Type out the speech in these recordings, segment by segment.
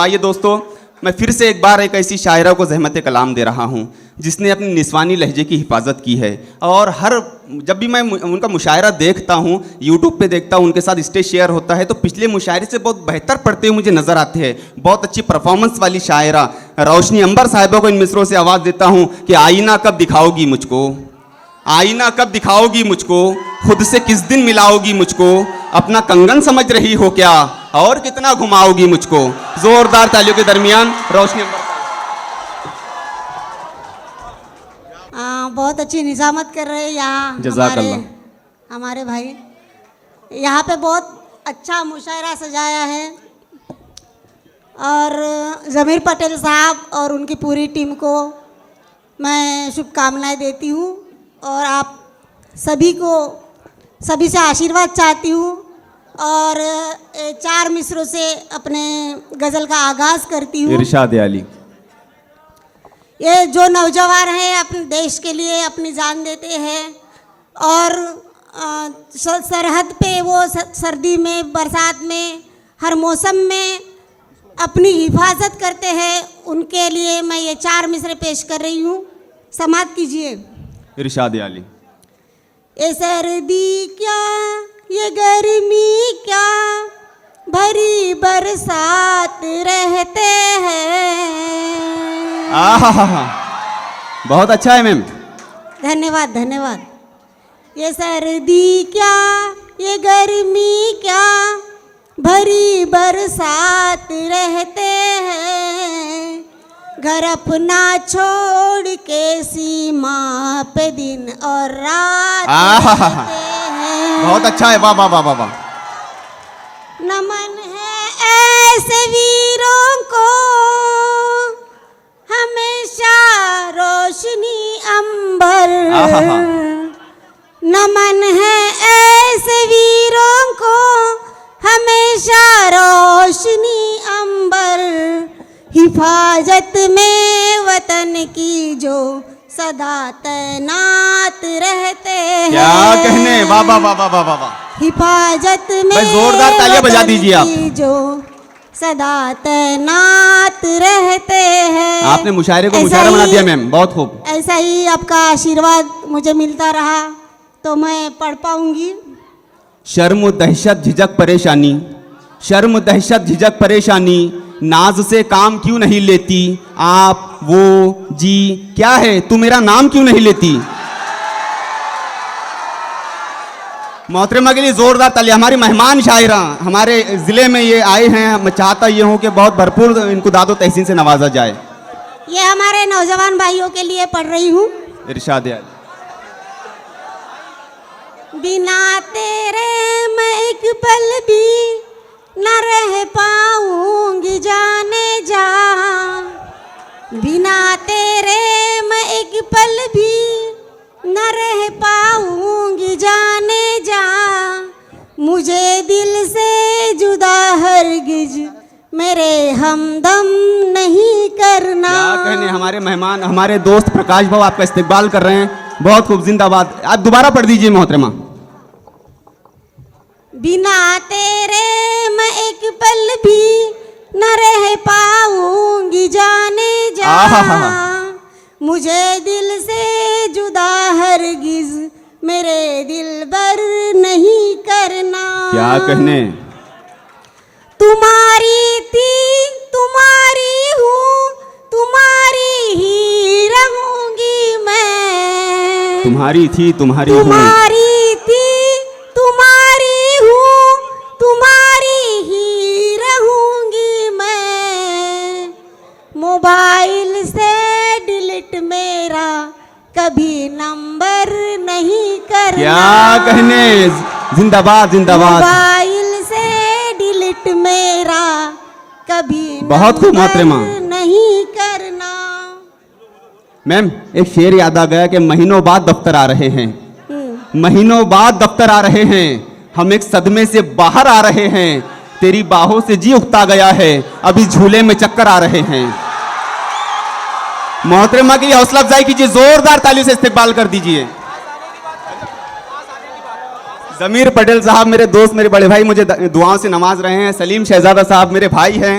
आइए दोस्तों, मैं फिर से एक बार एक ऐसी शायरा को ज़हमत कलाम दे रहा हूँ जिसने अपनी निस्वानी लहजे की हिफाजत की है। और जब भी मैं उनका मुशायरा देखता हूँ, यूट्यूब पे देखता हूँ, उनके साथ स्टेज शेयर होता है, तो पिछले मुशायरे से बहुत बेहतर पढ़ते हुए मुझे नज़र आते हैं। बहुत अच्छी परफॉर्मेंस वाली शायरा रोशनी अंबर साहिबा को इन मिसरों से आवाज़ देता हूँ कि आईना कब दिखाओगी मुझको, आईना कब दिखाओगी मुझको, खुद से किस दिन मिलाओगी मुझको, अपना कंगन समझ रही हो क्या, और कितना घुमाओगी मुझको। जोरदार तालियों के दरमियान रोशनी अंबर। बहुत अच्छी निजामत कर रहे हैं यहाँ हमारे भाई। यहाँ पे बहुत अच्छा मुशायरा सजाया है और ज़मीर पटेल साहब और उनकी पूरी टीम को मैं शुभकामनाएं देती हूँ और आप सभी से आशीर्वाद चाहती हूँ। और 4 मिसरों से अपने गज़ल का आगाज़ करती हूँ। इरशाद अली, ये जो नौजवान हैं अपने देश के लिए अपनी जान देते हैं और सरहद पे वो सर्दी में, बरसात में, हर मौसम में अपनी हिफाजत करते हैं, उनके लिए मैं ये 4 मिसरे पेश कर रही हूँ। समाअत कीजिए। इरशाद अली। ये सर्दी क्या, ये गर्मी क्या, भरी बरसात रहते हैं। बहुत अच्छा है मैम, धन्यवाद धन्यवाद। ये सर्दी क्या, ये गर्मी क्या, भरी बरसात रहते हैं, घर अपना छोड़ के सीमा पे दिन और रात रहते हैं। बहुत अच्छा है, वाह वाह वाह वाह वाह। नमन है ऐसे वीरों को, हमेशा रोशनी अंबर। नमन है ऐसे वीरों को, हमेशा रोशनी अंबर, हिफाजत में वतन की जो सदा तैनात रहते हैं। क्या कहने, वाह वाह वाह वाह वाह वाह। हिफाजत में जोरदार तालियां बजा दीजिए आप। जो सदा तैनात रहते हैं। आपने मुशायरे को मुशायरा बना दिया मैम, बहुत खूब। ऐसा ही आपका आशीर्वाद मुझे मिलता रहा तो मैं पढ़ पाऊंगी। शर्म दहशत झिझक परेशानी, शर्म दहशत झिझक परेशानी, नाज से काम क्यों नहीं लेती आप, वो जी क्या है, तू मेरा नाम क्यों नहीं लेती। मोहतरमा के लिए जोरदार तालियां। हमारी मेहमान शायरा हमारे ज़िले में ये आए हैं, मैं चाहता ये हूँ कि बहुत भरपूर इनको दादो तहसीन से नवाजा जाए। ये हमारे नौजवान भाइयों के लिए पढ़ रही हूँ। इरशाद है। बिना तेरे मैं एक पल भी न रह पाऊंगी जाने जा, बिना तेरे मैं एक पल भी न रह पाऊंगी जाने जा, मुझे दिल से जुदा हरगिज मेरे हमदम नहीं करना। क्या कहने, हमारे मेहमान हमारे दोस्त प्रकाश भाव आपका इस्तकबाल कर रहे हैं, बहुत खूब, जिंदाबाद। आप दोबारा पढ़ दीजिए मोहतरमा। बिना तेरे मैं एक पल भी न रह पाऊंगी जाने जा, मुझे दिल से जुदा हरगिज मेरे दिलबर नहीं करना। क्या कहने, तुम्हारी थी तुम्हारी हूँ, तुम्हारी ही रहूंगी मैं, तुम्हारी थी तुम्हारी हूँ, तुम्हारी थी तुम्हारी हूँ, तुम्हारी ही रहूंगी मैं, मोबाइल से डिलीट मेरा कभी नंबर नहीं करना। क्या कहने, जिंदाबाद जिंदाबाद। मोबाइल से डिलीट मेरा कभी बहुत खूब मोहतरमा। नहीं करना। मैम एक शेर याद आ गया कि महीनों बाद दफ्तर आ रहे हैं, महीनों बाद दफ्तर आ रहे हैं, हम एक सदमे से बाहर आ रहे हैं, तेरी बाहों से जी उकता गया है, अभी झूले में चक्कर आ रहे हैं। मोहतरमा के लिए हौसला अफजाई कीजिए, जोरदार तालियों से इस्तकबाल कर दीजिए। ज़मीर पटेल साहब मेरे दोस्त, मेरे बड़े भाई, मुझे दुआओं से नवाज रहे हैं। सलीम शहजादा साहब मेरे भाई हैं,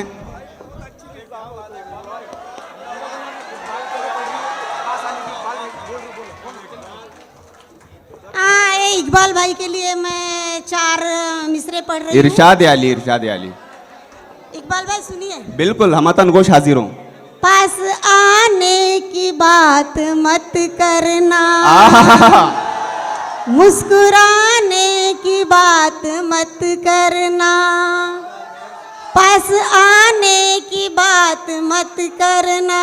हाँ, ये इकबाल भाई के लिए मैं 4 मिसरे पढ़ रही हूँ। इरशाद आली, इरशाद आली। इकबाल भाई सुनिए। बिल्कुल, हम तन गोश हाजिर हूँ। पास आने की बात मत करना, आहा, मुस्कुराने की बात मत करना, पास आने की बात मत करना,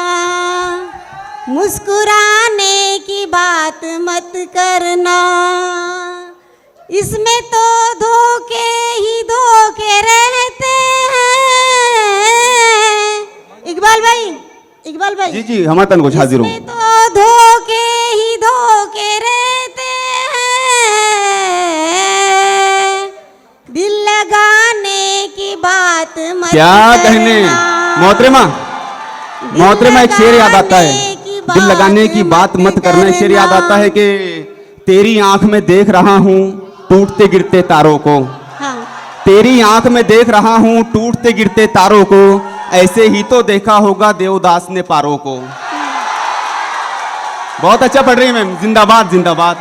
मुस्कुराने की बात मत करना, इसमें तो धोखे ही धोखे रहते हैं। इकबाल भाई, इकबाल भाई जी जी, हम तन गोश हाजिर हूँ। इसमें तो धोखे ही धोखे रहते हैं, दिल लगाने की बात मत क्या कहने मोहतरमा, मोहतरमा एक शेर याद आता है, दिल लगाने की बात मत करना। एक शेर याद आता है कि तेरी आंख में देख रहा हूँ टूटते गिरते तारों को, हाँ, तेरी आंख में देख रहा हूँ टूटते गिरते तारों को, ऐसे ही तो देखा होगा देवदास ने पारों को। बहुत अच्छा पढ़ रही है मैम, जिंदाबाद जिंदाबाद।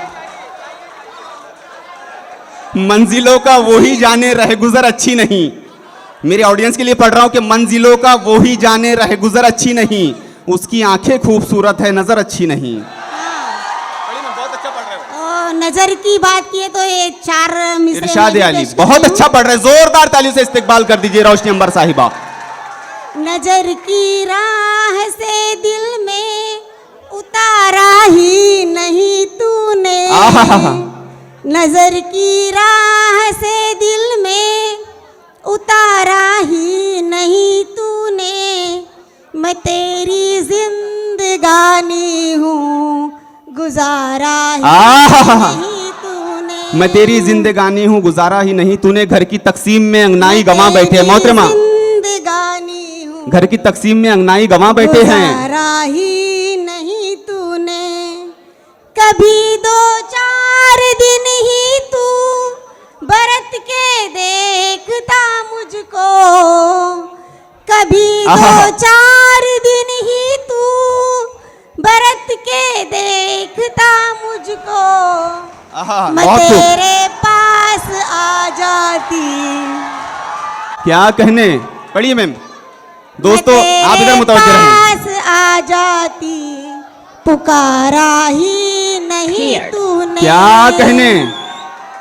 मंजिलों का वो ही जाने रहे गुजर अच्छी नहीं, मेरे ऑडियंस के लिए पढ़ रहा हूं कि मंजिलों का वो ही जाने रहे गुजर अच्छी नहीं, उसकी आंखें खूबसूरत है नजर अच्छी नहीं। बहुत अच्छा पढ़ रहे हो। नजर की बात की है तो ये 4 मिसरे इरशाद मैं भी आली पेश कर बहुत रही हूँ। अच्छा पढ़ रहे हैं, जोरदार तालियों से इस्तकबाल कर दीजिए रोशनी अंबर साहिबा। नजर की राह से दिल में उतारा ही नहीं तूने, आहा, नजर की राह से दिल में उतारा ही नहीं तूने, मैं तेरी जिंदगानी हूँ गुजारा ही आहा, नहीं तूने, मैं तेरी जिंदगानी हूँ गुजारा ही नहीं तूने, घर की तकसीम में अंगनाई गंवा बैठे हैं मोहतरमा, जिंदगानी हूँ घर की तकसीम में अंगनाई गंवा बैठे हैं। गुजारा ही नहीं तूने, कभी 2-4 दिन ही तू बरत के देखता मुझको, कभी 2-4 दिन ही तू बरत के देखता मुझको, आहा, मैं बहुत खूब। तेरे पास आ जाती, क्या कहने, पढ़िए मैम। दोस्तों मैं आप इधर तेरे मुतवज्जह रहें। पास आ जाती, पुकारा ही नहीं तूने, क्या कहने,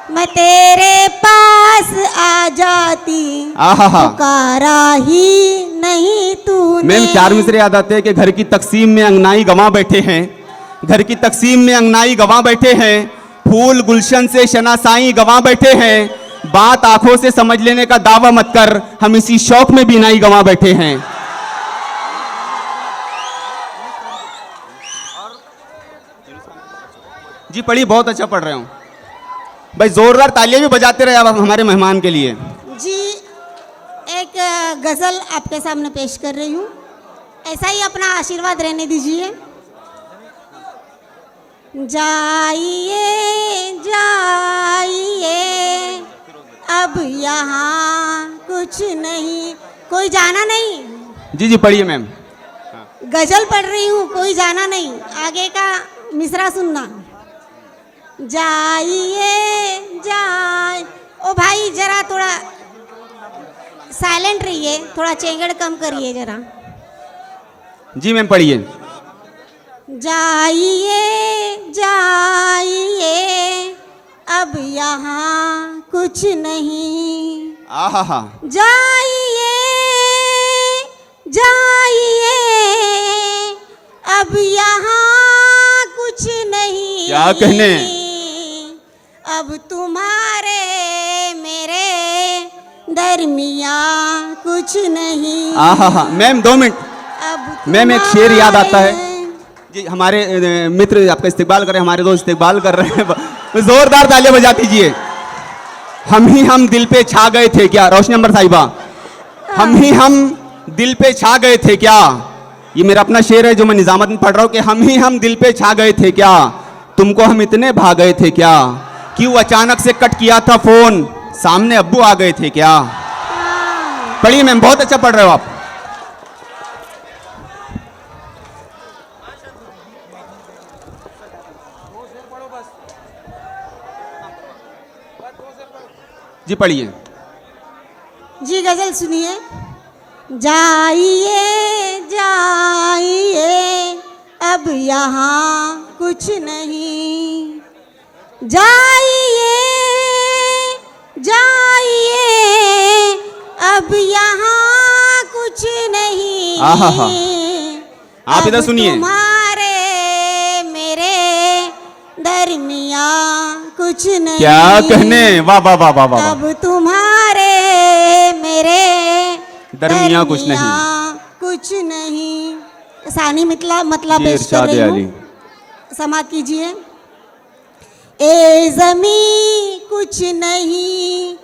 मैं तेरे पास आ जाती, आहा, पुकारा ही नहीं तूने। मैम 4 मिसरे याद आते हैं कि घर की तकसीम में अंगनाई गंवा बैठे हैं, घर की तकसीम में अंगनाई गंवा बैठे हैं, फूल गुलशन से शनासाई गंवा बैठे हैं, बात आंखों से समझ लेने का दावा मत कर, हम इसी शौक में बीनाई गंवा बैठे हैं। जी पढ़िए, बहुत अच्छा पढ़ रहे हो भाई, जोरदार तालियां भी बजाते रहे आप हमारे मेहमान के लिए। जी एक गजल आपके सामने पेश कर रही हूँ, ऐसा ही अपना आशीर्वाद रहने दीजिए। जाइए जाइए अब यहाँ कुछ नहीं, कोई जाना नहीं। जी जी पढ़िए मैम। गजल पढ़ रही हूँ, कोई जाना नहीं, आगे का मिसरा सुनना। जाइए जाए, ओ भाई जरा थोड़ा साइलेंट रहिए, थोड़ा चेंगड़ कम करिए जरा। जी मैम पढ़िए। जाइए जाइए अब यहाँ कुछ नहीं, आहा, जाइए जाइए अब यहाँ कुछ नहीं। क्या कहने, अब तुम्हारे मेरे दरमिया कुछ नहीं। आहा, मैम 2 मिनट। अब मैम एक शेर याद आता है तुम्हारे- जी, हमारे मित्र आपका इस्तेकबाल कर रहे हैं, हमारे दोस्त इस्तेकबाल कर रहे हैं, जोरदार तालियां बजा दीजिए। हम दिल पे छा गए थे क्या, रोशनी अंबर साहिबा, हम दिल पे छा गए थे क्या, ये मेरा अपना शेर है जो मैं निजामत में पढ़ रहा हूँ कि हम दिल पे छा गए थे क्या, तुमको हम इतने भा गए थे क्या, क्यों अचानक से कट किया था फोन, सामने अब्बू आ गए थे क्या। पढ़िए मैम, बहुत अच्छा पढ़ रहे हो आप। जी पढ़िए। जी गज़ल सुनिए। जाइए जाइए अब यहाँ कुछ नहीं, जाइए जाइए अब यहाँ कुछ नहीं। आहा। आप इधर अब सुनिए। तुम्हारे मेरे दरमियाँ कुछ नहीं। क्या कहने, वाह वाह वाह वाह वाह। अब तुम्हारे मेरे दरमियाँ कुछ नहीं। कुछ नहीं। सानी मतलब जी पेश कर इरशाद रही आली। हूँ, समाप्त कीजिए। ए ज़मीं कुछ नहीं,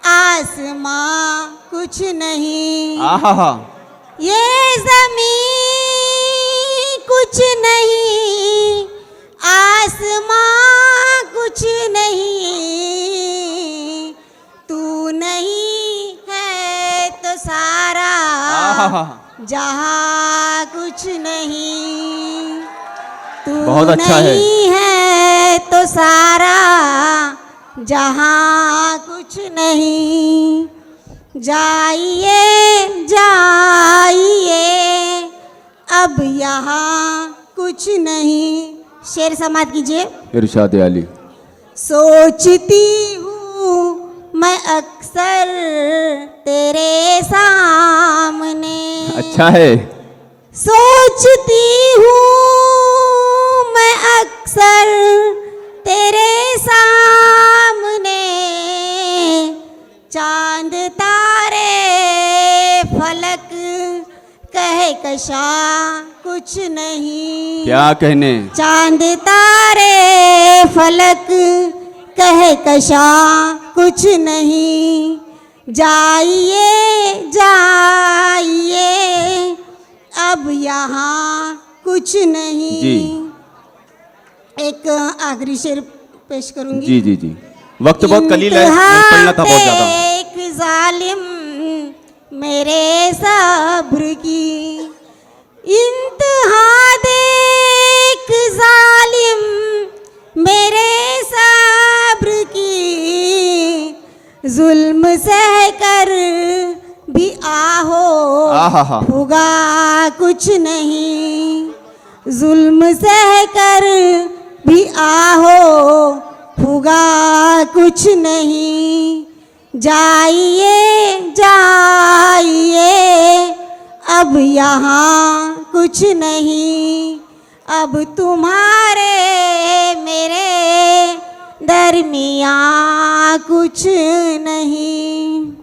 आसमां कुछ नहीं, आहा। ये ज़मीं कुछ नहीं, आसमां कुछ नहीं, तू नहीं है तो सारा आहा। जहाँ कुछ नहीं, तू बहुत अच्छा है। नहीं है तो सारा जहाँ कुछ नहीं। जाइए जाइए अब यहाँ कुछ नहीं। शेर समाप्त कीजिए। इरशाद आली। सोचती हूँ मैं अक्सर तेरे सामने, अच्छा है। सोचती हूँ मैं अक्सर तेरे सामने, चांद तारे फलक कहे कशा कुछ नहीं। क्या कहने। चांद तारे फलक कहे कशा कुछ नहीं। जाइए जाइए अब यहाँ कुछ नहीं। जी। एक आखिरी शेर पेश करूंगी। जी जी जी, वक्त बहुत कलील है, पढ़ना था बहुत ज़्यादा। एक जालिम मेरे सब्र की, इंतहा देख जालिम मेरे सब्र की, जुल्म सह कर भी आहो आहा। होगा कुछ नहीं, जुल्म सह कर भी आहो होगा कुछ नहीं। जाइए जाइए अब यहाँ कुछ नहीं, अब तुम्हारे मेरे दरमियाँ कुछ नहीं।